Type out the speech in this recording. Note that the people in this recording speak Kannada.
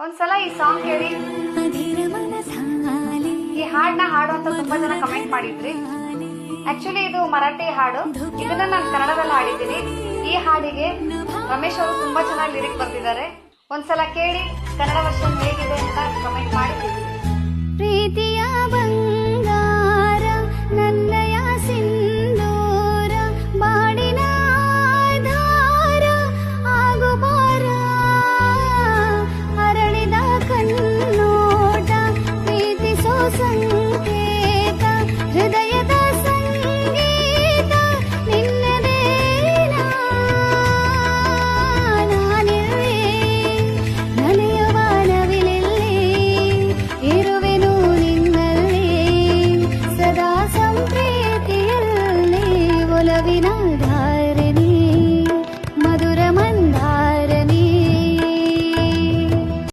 ಒಂದ್ಸಲ ಈ ಸಾಂಗ್ ಕೇಳಿ. ಈ ಹಾಡನ್ನ ಹಾಡು ಅಂತ ತುಂಬಾ ಜನ ಕಮೆಂಟ್ ಮಾಡಿದ್ರಿ. ಆಕ್ಚುಲಿ ಇದು ಮರಾಠಿ ಹಾಡು, ಇದನ್ನ ನಾನು ಕನ್ನಡದಲ್ಲಿ ಹಾಡಿದ್ದೀನಿ. ಈ ಹಾಡಿಗೆ ರಮೇಶ್ ಅವರು ತುಂಬಾ ಚೆನ್ನಾಗಿ ಲಿರಿಕ್ ಬರ್ತಿದ್ದಾರೆ. ಒಂದ್ಸಲ ಕೇಳಿ, ಕನ್ನಡ ವರ್ಷನ್ ಹೇಗಿದೆ ಅಂತ ಕಮೆಂಟ್ ಮಾಡಿ. ಪ್ರೀತಿಯ